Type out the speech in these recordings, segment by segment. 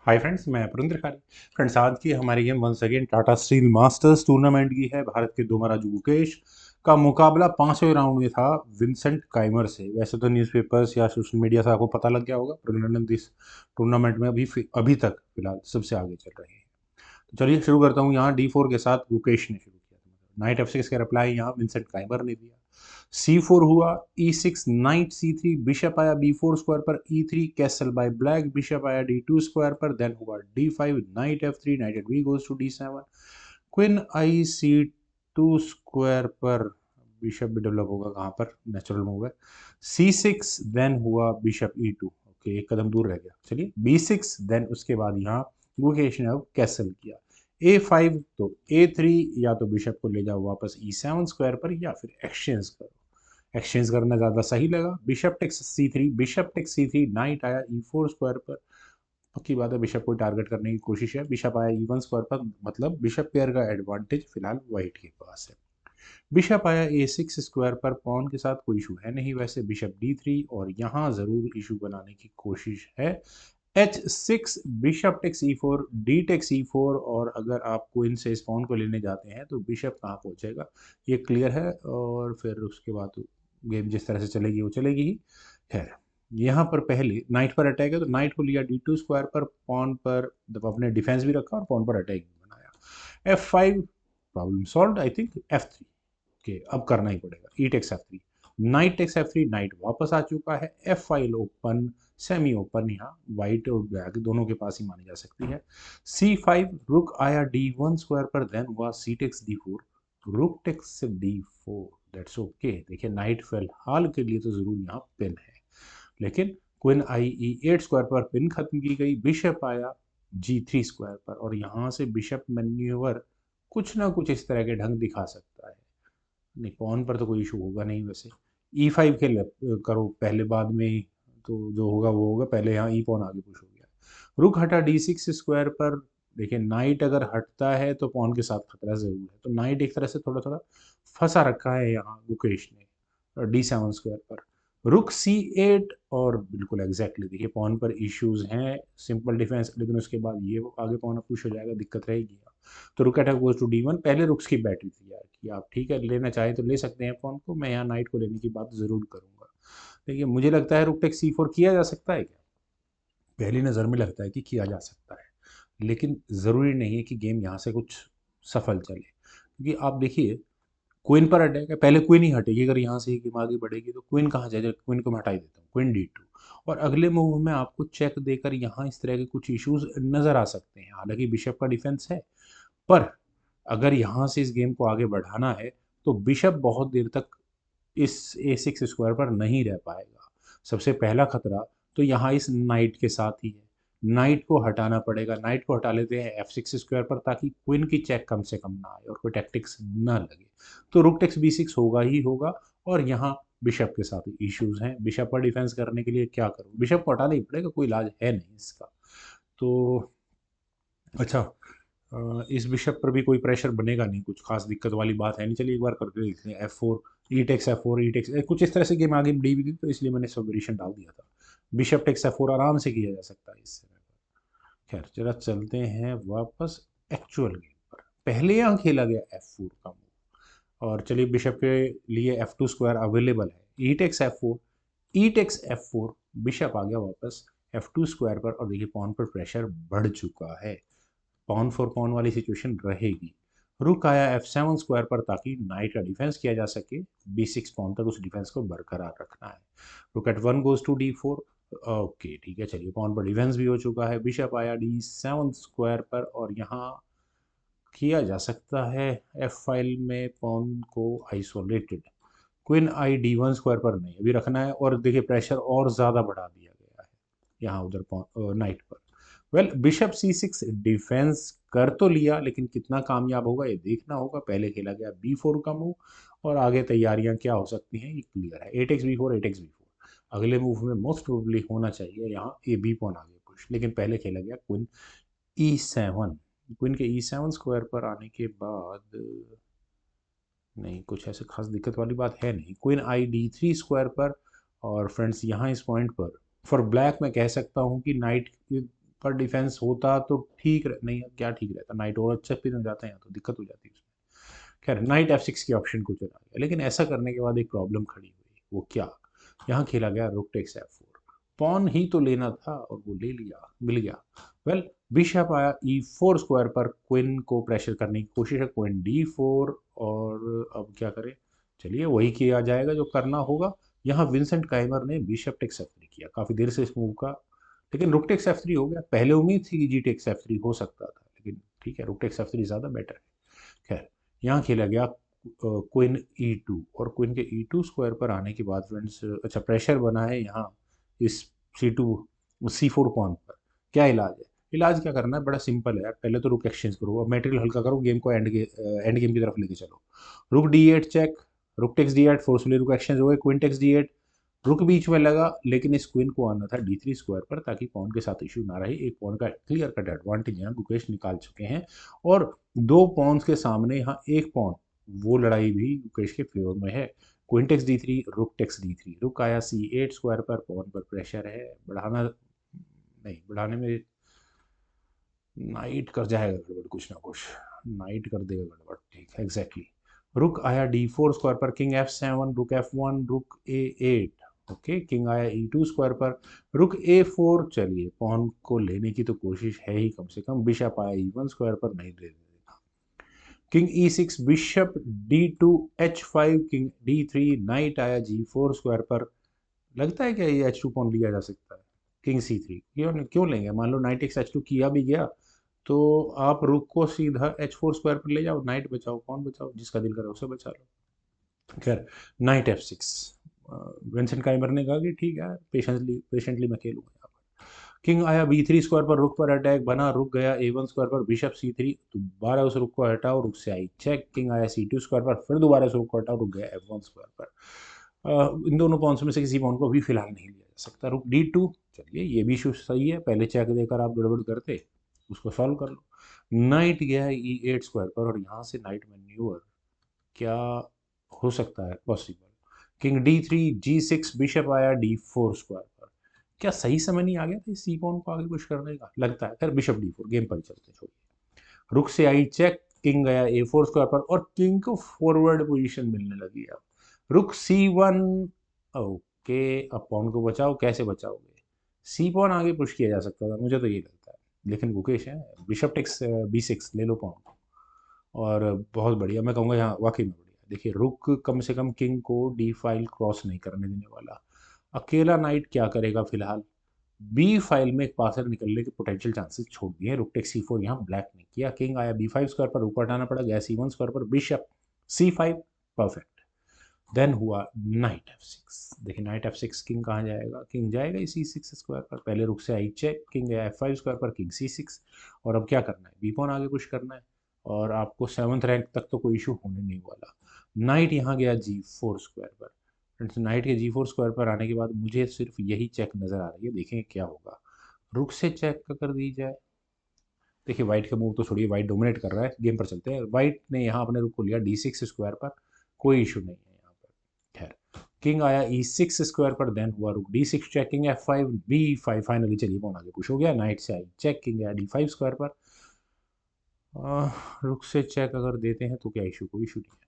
Hi friends, मैं पुरेंद्र खारी। Friends, आज की हमारी game once again Tata steel masters tournament की है। भारत के दो महाराज गुकेश का मुकाबला पांचवें राउंड में था विंसेंट काइमर से। वैसे तो न्यूज़पेपर्स या सोशल मीडिया से आपको पता लग गया होगा, प्रेग्नेंट इस टूर्नामेंट में अभी तक फिलहाल सबसे आगे चल रहे हैं। तो चलिए शुरू करता हूँ। यहाँ D4 के साथ गुकेश ने शुरू किया था। नाइट F6 का रिप्लाई यहाँ विंसेंट काइमर ने दिया। C4 हुआ, E6 नाइट C3, बिशप आया B4 स्क्वायर पर, E3 castle bye black, bishop आया D2 स्क्वायर पर, देन हुआ D5 knight F3, knight at B goes to D7, queen आई C2 स्क्वायर पर, बिशप भी डेवलप होगा कहाँ पर, नेचुरल मूव है, C6, देन हुआ बिशप E2। ओके, एक कदम दूर रह गया। चलिए B6, देन उसके बाद यहाँ गुकेश ने अब कैसल किया। A5 तो A3, या तो बिशप को ले जाओ वापस E7 स्क्वायर पर या फिर एक्सचेंज करो। एक्सचेंज करना ज़्यादा सही लगा। Bishop takes C3, bishop takes C3, knight आया E4 स्क्वायर पर। पक्की बात है, बिशप को टारगेट करने की कोशिश है। बिशप आया E1 स्क्वायर पर, मतलब बिशप पेयर का एडवांटेज फिलहाल वाइट के पास है। बिशप आया A6 स्क्वायर पर, पॉन के साथ कोई इशू है नहीं वैसे। बिशप D3, और यहाँ ज़रूर इशू बनाने की कोशिश है। H6, bishop takes E4, D takes E4, और अगर आप क्वीन से इस पॉन को लेने जाते हैं तो बिशप कहाँ पहुँचेगा ये क्लियर है। और फिर उसके बाद गेम जिस तरह से चलेगी वो चलेगी ही। खैर, यहाँ पर पहले नाइट पर अटैक है तो नाइट को लिया D2 स्क्वायर पर, पॉन पर अपने डिफेंस भी रखा और पॉन पर अटैक भी बनाया। F5, problem solve I think. F3, okay अब करना ही पड़ेगा। E takes F3, knight takes F3, knight वापस आ चुका है। F5 ओपन, सेमी ओपन, यहाँ वाइट और ब्लैक दोनों के पास ही मानी जा सकती है। C5, रुक आया D1 स्क्वायर पर, देन हुआ C takes D4, rook takes D4, that's okay. देखिए नाइट फिलहाल के लिए तो जरूर यहाँ पिन है, लेकिन क्वीन आई E8 स्क्वायर पर पिन खत्म की गई। बिशप आया G3 स्क्वायर पर, और यहाँ से बिशप मैन्यूवर कुछ ना कुछ इस तरह के ढंग दिखा सकता है। नहीं, पॉन पर तो कोई इशू होगा नहीं वैसे। E5 खेल करो पहले, बाद में ही तो जो होगा वो होगा। पहले यहाँ ई पॉन आगे पुश हो गया। रुक हटा D6 स्क्वायर पर। देखिए नाइट अगर हटता है तो पॉन के साथ खतरा जरूर है, तो नाइट एक तरह से थोड़ा थोड़ा फंसा रखा है यहाँ गुकेश ने D7 स्क्वायर पर। रुक C8, और बिल्कुल एग्जैक्टली देखिए पॉन पर इश्यूज हैं, सिंपल डिफेंस, लेकिन उसके बाद ये आगे पॉन पुश हो जाएगा, दिक्कत रहेगी। तो रुक अटैक गोज टू D1। पहले रुक्स की बैटरी तैयार की आप, ठीक है लेना चाहे तो ले सकते हैं पॉन को। मैं यहाँ नाइट को लेने की बात जरूर करूंगा। देखिए मुझे लगता है रुक टेक C4 किया जा सकता है क्या? पहली नज़र में लगता है कि किया जा सकता है, लेकिन ज़रूरी नहीं है कि गेम यहाँ से कुछ सफल चले, क्योंकि आप देखिए क्वीन पर अटैक है। पहले क्वीन ही हटेगी, अगर यहाँ से ही गेम आगे बढ़ेगी तो क्वीन कहाँ जाएगा। क्वीन को मैं हटा ही देता हूँ, क्वीन D2, और अगले मूव में आपको चेक देकर यहाँ इस तरह के कुछ इश्यूज नज़र आ सकते हैं। हालांकि बिशप का डिफेंस है, पर अगर यहाँ से इस गेम को आगे बढ़ाना है तो बिशप बहुत देर तक इस A6 स्क्वायर पर नहीं रह पाएगा। सबसे पहला खतरा तो यहाँ इस नाइट के साथ ही है। नाइट को हटाना पड़ेगा। नाइट को हटा लेते हैं F6 स्क्वायर पर, ताकि क्वीन की चेक कम से कम ना आए और कोई टैक्टिक्स ना लगे। तो रुक टेक्स B6 होगा ही होगा, और यहाँ बिशप के साथ इश्यूज हैं। बिशप पर डिफेंस करने के लिए क्या करूँ? बिशप को हटाना ही पड़ेगा, कोई इलाज है नहीं इसका। तो अच्छा, इस बिशप पर भी कोई प्रेशर बनेगा नहीं, कुछ खास दिक्कत वाली बात है नहीं। चलिए एक बार करके देखते हैं। F4, F4, कुछ इस तरह से गेम आगे बढ़ी हुई थी, तो इसलिए मैंने सब वेरिएशन डाल दिया था। बिशप टेक्स F4 आराम से किया जा सकता है इस समय पर। खैर जरा चलते हैं वापस एक्चुअल गेम पर। पहले यहाँ खेला गया F4 का मूव, और चलिए बिशप के लिए F2 स्क्वायर अवेलेबल है। ई टेक्स F4, बिशप आ गया वापस F2 स्क्वायर पर, और देखिए पॉन पर प्रेशर बढ़ चुका है। पॉन फॉर पॉन वाली सिचुएशन रहेगी। रुक आया F7 स्क्वायर पर, ताकि नाइट का डिफेंस किया जा सके। B6 पॉन तक उस डिफेंस को बरकरार रखना है। रुक eight 1 goes to D4। Okay ठीक है, चलिए पॉन पर डिफेंस भी हो चुका है। बिशप आया D7 स्क्वायर पर, और यहाँ किया जा सकता है F फाइल में पॉन को आइसोलेटेड। क्वीन आई D1 स्क्वायर पर नहीं, अभी रखना है। और देखिए प्रेशर और ज़्यादा बढ़ा दिया गया है यहाँ उधर नाइट पर। वेल, बिशप C6 डिफेंस कर तो लिया, लेकिन कितना कामयाब होगा ये देखना होगा। पहले खेला गया B4 का मूव, और आगे तैयारियां क्या हो सकती हैं ये क्लियर है। A takes B4, A takes B4, अगले मूव में मोस्ट प्रोबेबली होना चाहिए यहाँ ए बी पॉन आगे पुश, लेकिन पहले खेला गया क्वीन E7। क्वीन के E7 स्क्वायर पर आने के बाद नहीं, कुछ ऐसे खास दिक्कत वाली बात है नहीं। क्वीन आई D3 स्क्वायर पर, और फ्रेंड्स यहाँ इस पॉइंट पर फॉर ब्लैक मैं कह सकता हूँ कि नाइट पर डिफेंस होता तो ठीक नहीं, क्या ठीक रहता, नाइट और अच्छा स्पिन हो जाता है, यहाँ तो दिक्कत हो जाती है उसमें। खैर नाइट F6 के ऑप्शन को चला गया, लेकिन ऐसा करने के बाद एक प्रॉब्लम खड़ी हुई, वो क्या, यहाँ खेला गया रुक टेक्स F4। पॉन ही तो लेना था और वो ले लिया, मिल गया। वेल बिशप आया E4 स्क्वायर पर, क्वीन को प्रेशर करने की कोशिश है, क्वीन D4, और अब क्या करें, चलिए वही किया जाएगा जो करना होगा। यहाँ विंसेंट काइमर ने बिशप टेक्स F3 किया, काफी देर से इस मूव का, लेकिन रुक टेक्स F3 हो गया। पहले उम्मीद थी कि जी टेक्स F3 हो सकता था, लेकिन ठीक है, रुक टेक्स F3 ज्यादा बेटर है। खैर यहाँ खेला गया क्वीन E2, और क्वीन के E2 स्क्वायर पर आने के बाद फ्रेंड्स, अच्छा प्रेशर बना है यहाँ इस C2 C4 पॉन पर। क्या इलाज है, इलाज क्या करना है, बड़ा सिंपल है यार। पहले तो रुक एक्सचेंज करो, अब मटेरियल हल्का करो, गेम को एंड गेम की तरफ लेके चलो। रुक D8 check, rook takes D8, forcefully रुक एक्सचेंज हो गए, क्वीन टेक्स D8, रुक बीच में लगा, लेकिन इस क्वीन को आना था D3 स्क्वायर पर, ताकि पॉन के साथ इशू ना रहे। एक पॉन का क्लियर कट एडवांटेज यहाँ गुकेश निकाल चुके हैं, और दो पॉन्स के सामने यहाँ एक पॉन, वो लड़ाई भी गुकेश के फेवर में है। Queen takes D3, rook takes D3, रुक आया C8 स्क्वायर पर, पॉन पर प्रेशर है, बढ़ाना नहीं, बढ़ाने में नाइट कर जाएगा गड़बड़, कुछ ना कुछ नाइट कर देगा गड़बड़, ठीक है एग्जैक्टली। रुक आया D4 स्क्वायर पर, किंग F7, रुक F1, रुक A8, ओके, किंग आया E2 स्क्वायर पर, रुक A4, चलिए पॉन को लेने की तो कोशिश है ही कम से कम। बिशप आया E1 स्क्वायर पर, नहीं दे देगा। King E6, bishop D2 H5, king D3, night आया G4 स्क्वायर पर। लगता है क्या ये H2 पॉन लिया जा सकता है, किंग C3 क्यों क्यों लेंगे, मान लो नाइट एक्स H2 किया भी गया, तो आप रुक को सीधा H4 स्क्वायर पर ले जाओ, नाइट बचाओ, कौन बचाओ, जिसका दिल करे उसे बचा लो। खैर नाइट F6, विंसेंट काइमर ने कहा कि ठीक है, पेशेंटली पेशेंटली मैं खेलूंगा यहाँ पर। किंग आया B3 स्क्वायर पर, रुक पर अटैक बना, रुक गया A1 स्क्वायर पर, बिशप C3, दोबारा उस रुक को हटाओ, रुक से आई चेक, किंग आया C2 स्क्वायर पर, फिर दोबारा उस रुक को हटाओ, रुक गया F1 स्क्वायर पर। इन दोनों पॉन्स में से किसी पॉन को भी फिलहाल नहीं लिया जा सकता। रुक D2, चलिए ये भी इशू सही है, पहले चेक देकर आप गड़बड़ करते, उसको सॉल्व कर लो। नाइट गया है E8 स्क्वायर पर, और यहाँ से नाइट मैन्यूवर क्या हो सकता है possible. King D3, G6, bishop आया D4 स्क्वायर पर। क्या सही समय नहीं आ गया था सी पॉन को आगे कुछ करने का, लगता है। खैर बिशप D4, गेम पर ही चलते छोड़िए। रुक से आई चेक, किंग गया A4 स्क्वायर पर, और किंग को फॉरवर्ड पोजीशन मिलने लगी अब। रुक C1, ओके, अब पॉन को बचाओ, कैसे बचाओगे, सी पॉन आगे पुश किया जा सकता था, मुझे तो ये लगता है, लेकिन गुकेश है, बिशप टेक्स B6 ले लो पॉन को, और बहुत बढ़िया, मैं कहूँगा यहाँ वाकई में बढ़िया। देखिए रुक कम से कम किंग को डी फाइल क्रॉस नहीं करने देने वाला। अकेला नाइट क्या करेगा फिलहाल, बी फाइल में एक पासर निकलने के पोटेंशियल चांसेस छोड़ दिए। रुक टेक C4 यहाँ ब्लैक ने किया, किंग आया B5 स्क्वायर पर, ऊपर हटाना पड़ा, गया C1 स्क्वायर पर, बिशप C5, परफेक्ट। देन हुआ नाइट F6, देखिए नाइट F6, किंग कहाँ जाएगा, किंग जाएगा इसी C6 स्क्वायर पर, पहले रुक से आई चेक, किंग गया F5 स्क्वायर पर, किंग C6, और अब क्या करना है, बी पॉन आगे पुश करना है, और आपको 7th रैंक तक तो कोई इशू होने नहीं वाला। नाइट यहाँ गया G4 स्क्वायर पर, फ्रेंड्स नाइट के G4 स्क्वायर पर आने के बाद मुझे सिर्फ यही चेक नज़र आ रही है, देखेंगे क्या होगा। रुक से चेक कर दी जाए, देखिए व्हाइट का मूव तो छोड़िए, व्हाइट डोमिनेट कर रहा है, गेम पर चलते हैं। व्हाइट ने यहाँ अपने रुक को लिया D6 स्क्वायर पर, कोई इशू नहीं है यहाँ पर। खैर किंग आया E6 स्क्वायर पर, देन हुआ rook D6 check, king F5, B5, finally चलिए पॉन आगे पुश हो गया, नाइट से आई चेक, किंग आया D5 स्क्वायर पर। रुक से चेक अगर देते हैं तो क्या इशू, कोई इशू नहीं है।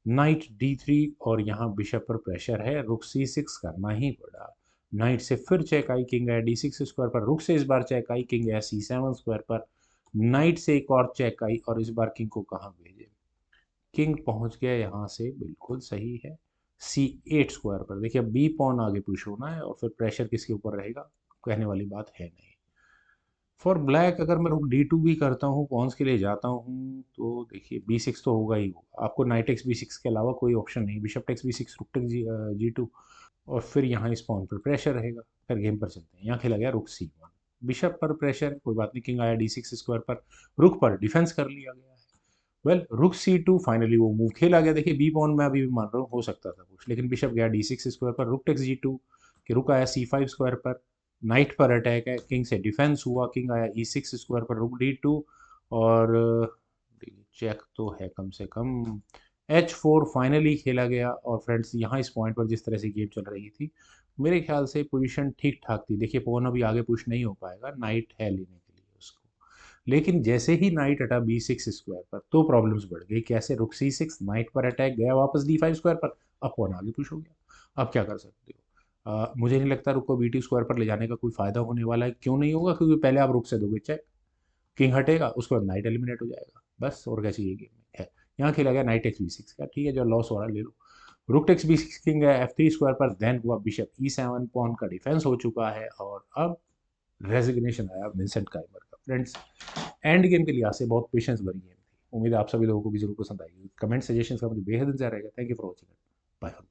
नाइट D3, और यहाँ बिशप पर प्रेशर है, रुक C6 करना ही पड़ा। नाइट से फिर चेक आई, किंग आया D6 स्क्वायर पर, रुक से इस बार चेक आई, किंग आया C7 स्क्वायर पर। नाइट से एक और चेक आई, और इस बार किंग को कहाँ भेजे, किंग पहुंच गया यहाँ से, बिल्कुल सही है C8 स्क्वायर पर। देखिए अब बी पॉन आगे पुश होना है, और फिर प्रेशर किसके ऊपर रहेगा, कहने वाली बात है नहीं। फॉर ब्लैक अगर मैं रुक D2 भी करता हूँ, पॉन्स के लिए जाता हूँ, तो देखिए B6 तो होगा ही होगा, आपको नाइट एक्स B6 के अलावा कोई ऑप्शन नहीं, bishop takes B6, rook takes G2, और फिर यहाँ इस पॉन पर प्रेशर रहेगा। फिर गेम पर चलते हैं, यहाँ खेला गया रुक C1, बिशप पर प्रेशर है, कोई बात नहीं, किंग आया D6 स्क्वायर पर, रुक पर डिफेंस कर लिया गया है। वेल रुक C2, फाइनली वो मूव खेला गया। देखिए बी पॉन में अभी भी मान रहा हूँ हो सकता था कुछ, लेकिन बिशप गया D6 स्क्वायर पर, रुक टेक्स G2, कि रुक आया C5 स्क्वायर पर, नाइट पर अटैक है, किंग से डिफेंस हुआ, किंग आया E6 स्क्वायर पर, रुक D2, और चेक तो है कम से कम। H4 फाइनली खेला गया, और फ्रेंड्स यहाँ इस पॉइंट पर जिस तरह से गेम चल रही थी, मेरे ख्याल से पोजीशन ठीक ठाक थी। देखिए पवन अभी आगे पुश नहीं हो पाएगा, नाइट है लेने के लिए उसको। लेकिन जैसे ही नाइट हटा B6 स्क्वायर पर तो प्रॉब्लम्स बढ़ गई। कैसे? रुक C6, नाइट पर अटैक गया वापस D5 स्क्वायर पर, अब पवन आगे पुश हो गया। अब क्या कर सकते हो? मुझे नहीं लगता रुक को B2 स्क्वायर पर ले जाने का कोई फायदा होने वाला है। क्यों नहीं होगा? क्योंकि पहले आप रुक से दोगे चेक, किंग हटेगा, उसके बाद नाइट एलिमिनेट हो जाएगा, बस और क्या चाहिए गेम में है। यहाँ खेला गया नाइट x B6 का, ठीक है, जो लॉस हो रहा है ले लो। रुक टेक्स B6, किंग है F3 स्क्वायर पर, देन हुआ बिशप E7, पॉन का डिफेंस हो चुका है और अब रेजिग्नेशन आया विंसेंट काइमर का। फ्रेंड्स, एंड गेम के लिहाज से बहुत पेशेंस भरी गेम थी। उम्मीद है आप सभी लोगों को भी जरूर पसंद आएगी। कमेंट सजेशन का मुझे बेहद इंतजार रहेगा। Thank you for watching. Bye.